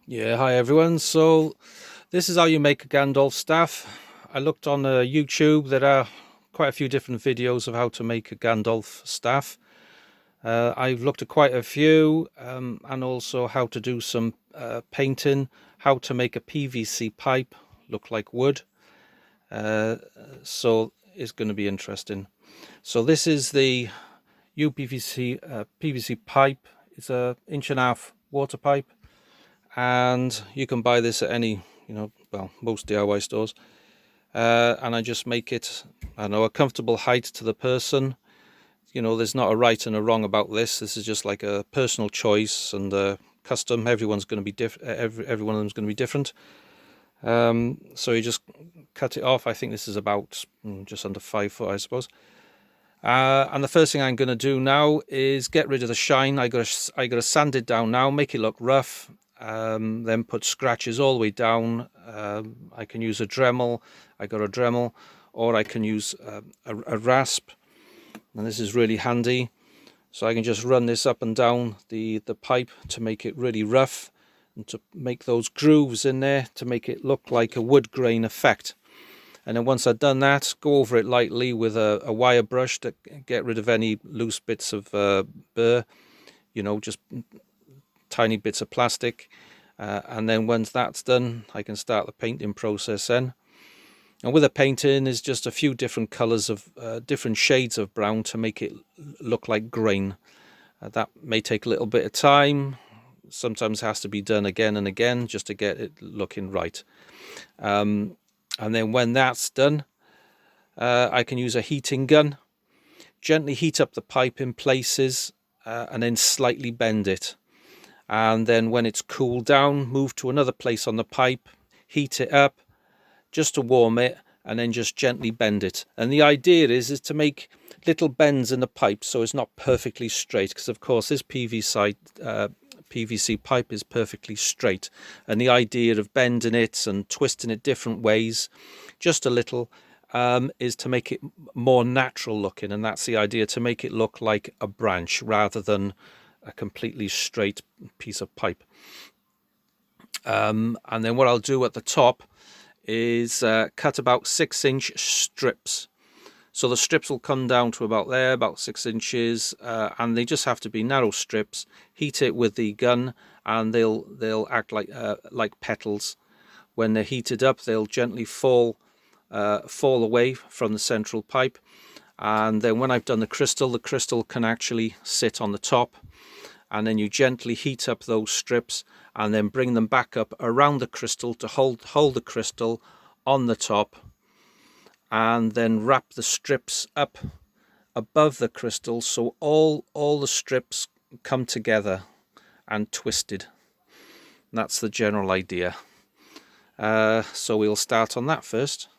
Yeah, hi everyone. So this is how you make a Gandolf staff. I looked on YouTube. There are quite a few different videos of how to make a Gandolf staff. I've looked at quite a few, and also how to do some painting, how to make a PVC pipe look like wood. So it's going to be interesting. So this is the UPVC PVC pipe. It's a 1.5-inch water pipe, and you can buy this at any, well, most DIY stores. And I just make it, I don't know, a comfortable height to the person. There's not a right and a wrong about this. This is just like a personal choice and custom. Everyone's going to be different. Every one of them is going to be different. So you just cut it off. I think this is about just under 5 foot, I suppose. And the first thing I'm going to do now is get rid of the shine. I got to sand it down now, make it look rough. Then put scratches all the way down. I can use a Dremel. I got a Dremel, or I can use a rasp, and this is really handy. So I can just run this up and down the pipe to make it really rough, and to make those grooves in there to make it look like a wood grain effect. And then once I've done that, go over it lightly with a wire brush to get rid of any loose bits of burr, just tiny bits of plastic. And then once that's done, I can start the painting process then. And with the painting is just a few different colors of different shades of brown to make it look like grain. That may take a little bit of time. Sometimes has to be done again and again just to get it looking right. And then when that's done, I can use a heating gun, gently heat up the pipe in places, and then slightly bend it. And then when it's cooled down, move to another place on the pipe, heat it up just to warm it, and then just gently bend it. And the idea is to make little bends in the pipe so it's not perfectly straight, because of course this PVC pipe is perfectly straight, and the idea of bending it and twisting it different ways, just a little, is to make it more natural looking. And that's the idea, to make it look like a branch rather than a completely straight piece of pipe. And then what I'll do at the top is cut about 6-inch strips. So the strips will come down to about there, about 6 inches, and they just have to be narrow strips. Heat it with the gun, and they'll act like petals. When they're heated up, they'll gently fall away from the central pipe. And then when I've done the crystal can actually sit on the top. And then you gently heat up those strips, and then bring them back up around the crystal to hold the crystal on the top. And then wrap the strips up above the crystal so all the strips come together and twisted. And that's the general idea. So we'll start on that first.